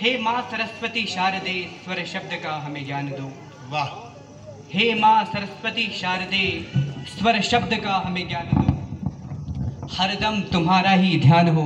हे माँ सरस्वती शारदे स्वर शब्द का हमें ज्ञान दो। वाह। हे माँ सरस्वती शारदे स्वर शब्द का हमें ज्ञान दो। हरदम तुम्हारा ही ध्यान हो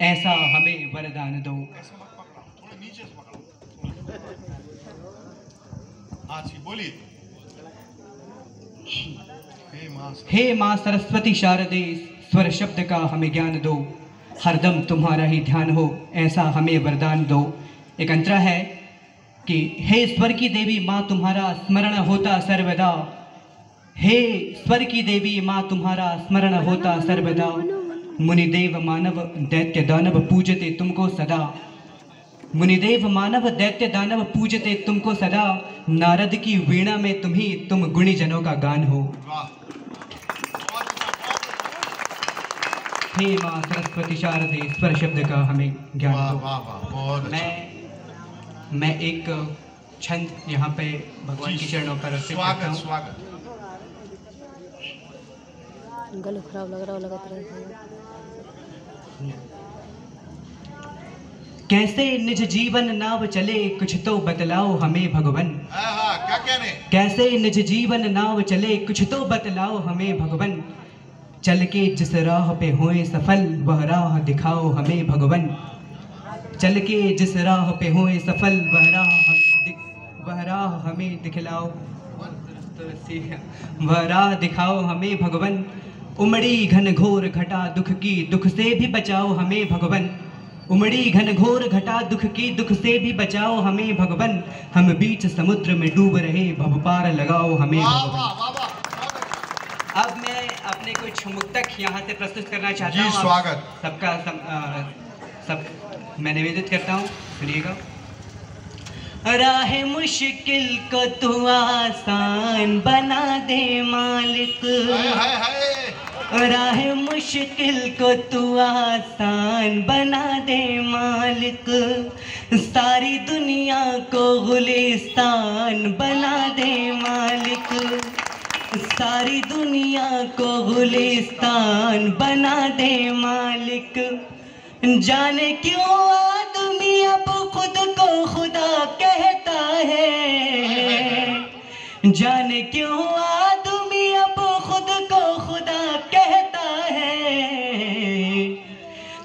ऐसा हमें वरदान दो। थोड़ा नीचे से पकड़ो। आज बोलिए। हे माँ सरस्वती शारदे स्वर शब्द का हमें ज्ञान दो। हरदम तुम्हारा ही ध्यान हो ऐसा हमें वरदान दो। एक अंतरा है कि हे स्वर की देवी माँ तुम्हारा स्मरण होता सर्वदा। हे स्वर की देवी माँ तुम्हारा स्मरण होता सर्वदा। मुनिदेव मानव दैत्य दानव पूजते तुमको सदा। मुनिदेव मानव दैत्य दानव पूजते तुमको सदा। नारद की वीणा में तुम गुणी जनों का गान हो। हे माँ सरस्वती शारदे स्वर शब्द का हमें ज्ञान दो। मैं एक छंद यहाँ पे भगवान की चरणों पर अर्पित करता हूँ। स्वागत। गला खराब लग रहा है, लगातार कैसे निज जीवन नाव चले कुछ तो बतलाओ हमें भगवन। क्या कहने? कैसे निज जीवन नाव चले कुछ तो बतलाओ हमें भगवन। चल के जिस राह पे होए सफल वह राह दिखाओ हमें भगवन। चल के जिस राह पे होए सफल वह राह हमें दिखलाओ। वह राह दिखाओ हमें भगवन। उमड़ी घन घोर घटा दुख की दुख से भी बचाओ हमें भगवन। उमड़ी घन घोर घटा दुख की दुख से भी बचाओ हमें भगवन। हम बीच समुद्र में डूब रहे भव पार लगाओ हमें भगवन। अब मैं अपने कुछ मुक्तक यहाँ से प्रस्तुत करना चाहता हूँ। स्वागत। सबका सब मैं निवेदित करता हूँ, सुनिएगा। राह मुश्किल को तू आसान बना दे मालिक। राह मुश्किल को तू आसान बना दे मालिक। सारी दुनिया को गुलिस्तान बना दे मालिक। सारी दुनिया को गुलिस्तान बना दे मालिक। जाने क्यों आदमी अब खुद को खुदा कहता है। जाने क्यों आदमी अब खुद को खुदा कहता है।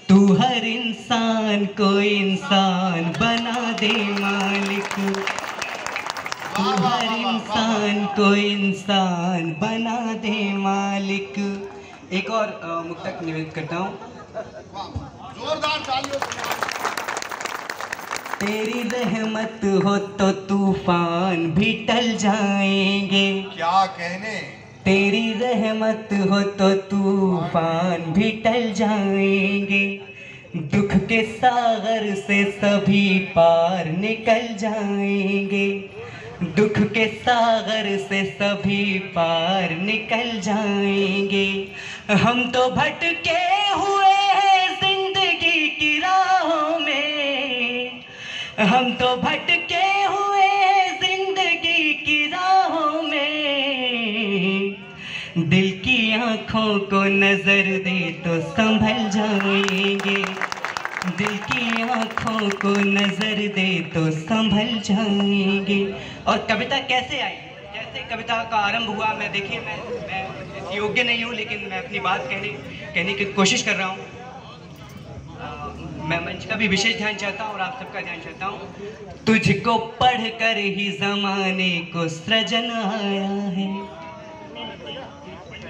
तू हर इंसान को इंसान बना दे मालिक। तू हर इंसान को इंसान बना दे मालिक। एक और मुक्तक निवेदित करता हूँ। जोरदार तालियों से। तेरी रहमत हो तो तूफान भी टल जाएंगे। क्या कहने? तेरी रहमत हो तो तूफान भी टल जाएंगे। दुख के सागर से सभी पार निकल जाएंगे। दुख के सागर से सभी पार निकल जाएंगे। हम तो भटके हुए हैं जिंदगी की राहों में। हम तो भटके हुए हैं जिंदगी की राहों में। दिल की आँखों को नजर दे तो संभल जाएंगे। दिल की आँखों को नजर दे तो संभल जाएंगे। और कविता कैसे आई, कैसे कविता का आरंभ हुआ, मैं देखिए मैं इस योग्य नहीं हूँ, लेकिन मैं अपनी बात कहने की कोशिश कर रहा हूँ। मैं मंच का भी विशेष ध्यान चाहता हूँ और आप सबका ध्यान चाहता हूँ। तुझको पढ़ कर ही जमाने को सृजन आया है।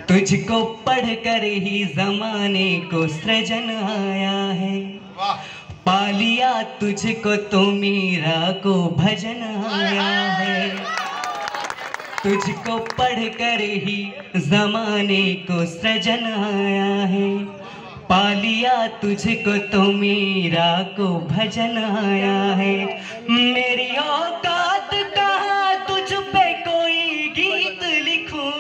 तुझको पढ़ कर ही जमाने को सृजन आया है। पा लिया तुझको तो मीरा को भजन आया है। तुझको पढ़ कर ही जमाने को सृजन आया है। पा लिया तुझको तो मीरा को भजन आया है। मेरी औकात कहाँ तुझ पे कोई गीत लिखूं।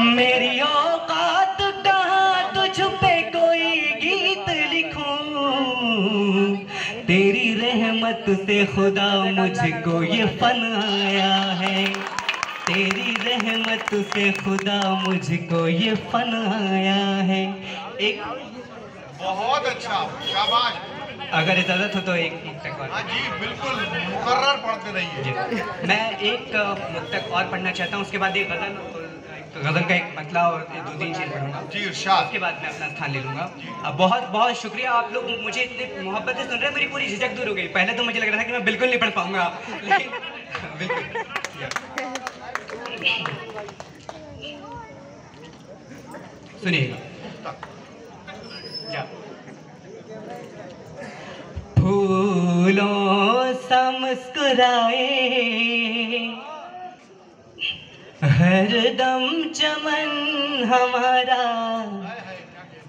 मेरी औकात कहाँ तुझ पे कोई गीत लिखूं। तेरी रहमत से खुदा मुझको ये फन आया है। तेरी रहमत से खुदा मुझको ये फन आया है। एक बहुत अच्छा, शाबाश। अगर इजाजत हो तो एक मुक्तक और। हाँ जी बिल्कुल, मुकर्रर पढ़ते रहिए। मैं एक मुक्तक और पढ़ना चाहता हूँ, उसके बाद एक गज़ल का एक मतला और 2-3 शेर पढ़ूंगा जी इरशाद। उसके बाद मैं अपना स्थान ले लूँगा। बहुत बहुत शुक्रिया, आप लोग मुझे इतनी मोहब्बत से सुन रहे हैं, मेरी पूरी झिझक दूर हो गई। पहले तो मुझे लग रहा था कि मैं बिल्कुल नहीं पढ़ पाऊंगा, लेकिन बिल्कुल। सुनिएगा। फूलों सा मुस्कुराए हरदम चमन हमारा,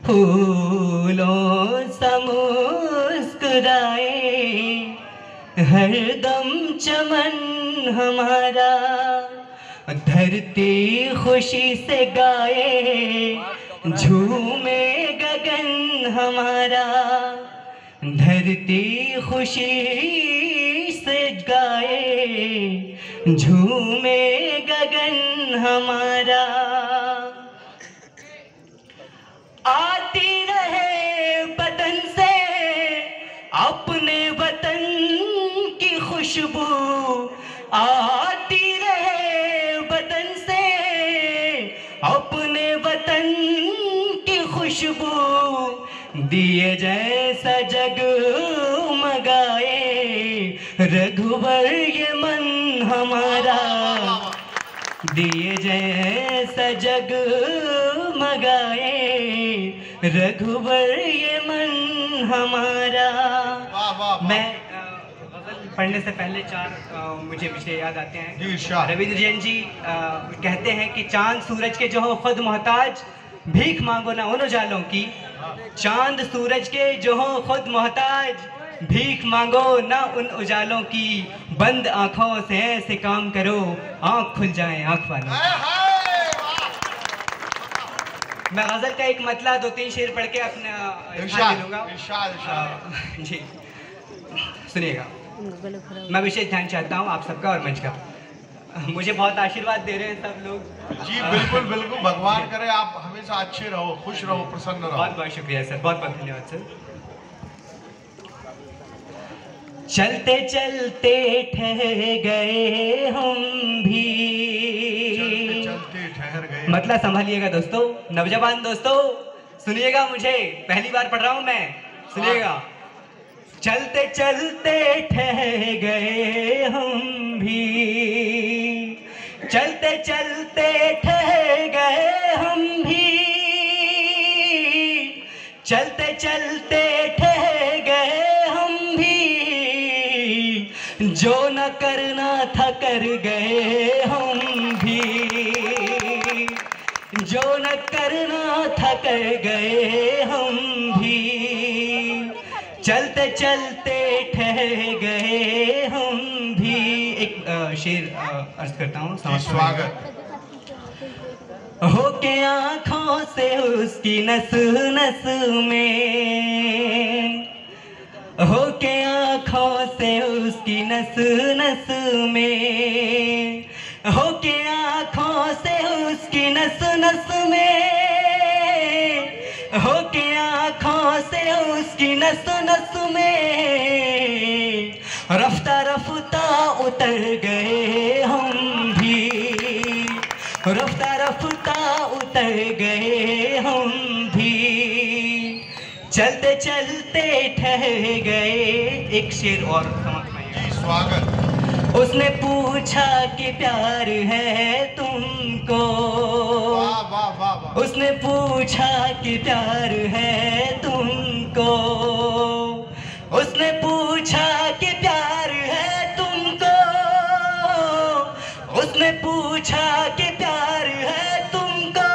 फूलों सा मुस्कुराए हरदम चमन हमारा, धरती खुशी से गाए झूमे गगन हमारा, धरती खुशी से गाए झूमे गगन हमारा, आती रहे बदन से अपने वतन की खुशबू, आती रहे बदन से अपने वतन की खुशबू, दिए जैसा जग मगाए रघुवर ये मन हमारा, दिए जैसा जग मगाए रघुवर ये मन हमारा। मैं गज़ल पढ़ने से पहले 4 मुझे विषय याद आते हैं। जी इरशाद। रविंद्र जैन जी कहते हैं कि चांद सूरज के जो हो खुद मोहताज, भीख मांगो ना उन उजालों की, चांद सूरज के जो हो खुद मोहताज, भीख मांगो ना उन उजालों की, बंद आंखों से ऐसे काम करो आंख खुल जाए आंख वालों। मैं गजल का एक मतला 2-3 शेर पढ़ के अपना स्थान ले लूंगा। जी सुनिएगा। मैं विशेष ध्यान चाहता हूँ आप सबका और मंच का। मुझे बहुत आशीर्वाद दे रहे हैं सब लोग। जी बिल्कुल बिल्कुल, भगवान करे आप हमेशा अच्छे रहो, खुश रहो, प्रसन्न रहो। बहुत बहुत शुक्रिया सर, बहुत बहुत धन्यवाद सर। चलते चलते ठहर गए हम भी, चलते चलते ठहर गए। मतलब संभालिएगा दोस्तों, नौजवान दोस्तों सुनिएगा, मुझे पहली बार पढ़ रहा हूं मैं, सुनिएगा। चलते चलते ठहर गए हम भी, चलते चलते ठहर गए हम भी, चलते चलते ठहर गए हम भी, जो न करना था कर गए हम भी, जो न करना था कर गए हम भी, चलते चलते ठहर गए हम भी। एक शेर अर्ज करता हूँ, स्वागत। होके आँखों से उसकी नस नस में, होके आँखों से उसकी नस नस में, होके आँखों से उसकी नस नस में, होके आँखों से उसकी नस नस में, रफ्ता रफ्ता उतर गए हम भी, रफ्ता रफ्ता उतर गए हम भी, चलते चलते ठहर गए। एक शेर और जी स्वागत। उसने पूछा कि प्यार है तुमको, वाह वाह वाह वाह। उसने पूछा कि प्यार है तुमको, उसने पूछा कि प्यार है तुमको, उसने पूछा कि प्यार है तुमको,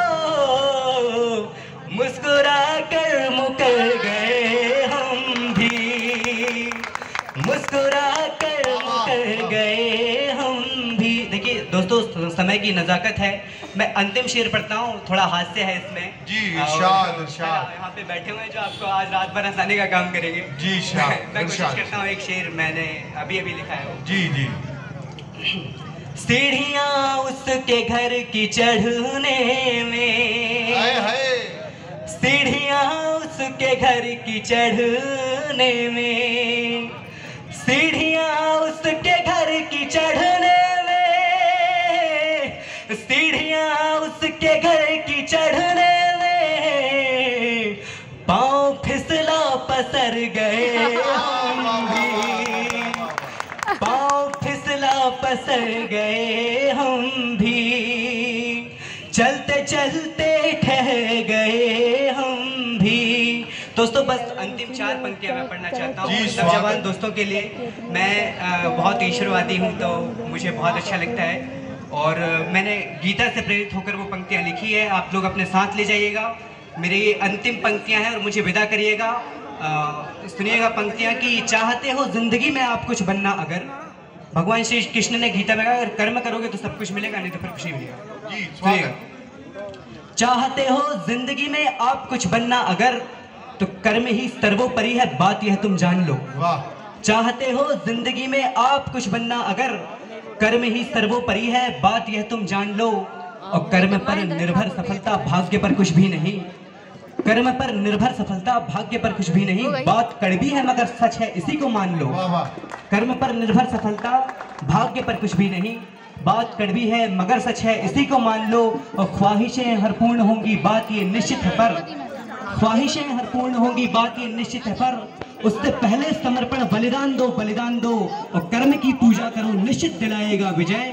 मुस्कुरा कर मुकर गए हम भी, मुस्कुरा कर मुकर गए हम भी। देखिए दोस्तों, समय की नज़ाकत है, मैं अंतिम शेर पढ़ता हूँ, थोड़ा हास्य है इसमें। जी इरशाद इरशाद। यहाँ पे बैठे हुए हैं जो आपको आज रात भर हंसाने का काम करेंगे। जी इरशाद। मैं कोशिश करता हूँ, एक शेर मैंने अभी अभी लिखा है। जी जी। सीढ़ियाँ उसके घर की चढ़ने में, हाय हाय। सीढ़ियाँ उसके घर की चढ़ने उतरने में, सीढ़ियां उसके घर की चढ़ने में, सीढ़ियां उसके घर की चढ़ने में, पाँव फिसला पसर गए हम भी, पाँव फिसला पसर गए हम भी, चलते चलते ठहर गए हम भी। दोस्तों बस अंतिम 4 पंक्तियां मैं पढ़ना चाहता हूँ नौजवान दोस्तों के लिए। मैं बहुत ईश्वरवादी हूँ तो मुझे बहुत अच्छा लगता है, और मैंने गीता से प्रेरित होकर वो पंक्तियां लिखी है। आप लोग अपने साथ ले जाइएगा। मेरी ये अंतिम पंक्तियां हैं और मुझे विदा करिएगा। सुनिएगा पंक्तियां कि चाहते हो जिंदगी में आप कुछ बनना अगर, भगवान श्री कृष्ण ने गीता में कहा अगर कर्म करोगे तो सब कुछ मिलेगा, नहीं तो फिर कुछ नहीं मिलेगा। जी सुनिएगा, चाहते हो जिंदगी में आप कुछ बनना अगर, तो कर्म ही सर्वोपरि है, बात यह तुम जान लो। वाह। चाहते हो जिंदगी में आप कुछ बनना अगर, कर्म ही सर्वोपरि है, बात यह तुम जान लो। और कर्म पर निर्भर सफलता भाग्य पर कुछ भी नहीं, कर्म पर निर्भर सफलता भाग्य पर कुछ भी नहीं, बात कड़वी है मगर सच है इसी को मान लो। कर्म पर निर्भर सफलता भाग्य पर कुछ भी नहीं, बात कड़वी है मगर सच है इसी को मान लो। और ख्वाहिशें हर पूर्ण होंगी बात ये निश्चित है पर, ख्वाहिशें हर पूर्ण होंगी बात ये निश्चित है पर, उससे पहले समर्पण बलिदान दो, बलिदान दो। और कर्म की पूजा करो निश्चित दिलाएगा विजय,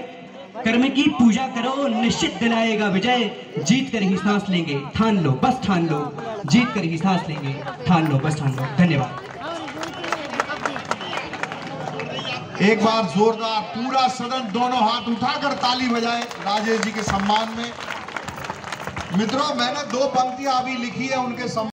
कर्म की पूजा करो निश्चित दिलाएगा विजय। जीत कर ही सांस लेंगे ठान लो बस ठान लो, जीत कर ही सांस लेंगे ठान लो बस ठान लो। धन्यवाद। एक बार जोरदार पूरा सदन दोनों हाथ उठाकर ताली बजाए राजेश जी के सम्मान में। मित्रों, मैंने 2 पंक्तियां अभी लिखी है उनके सम्मान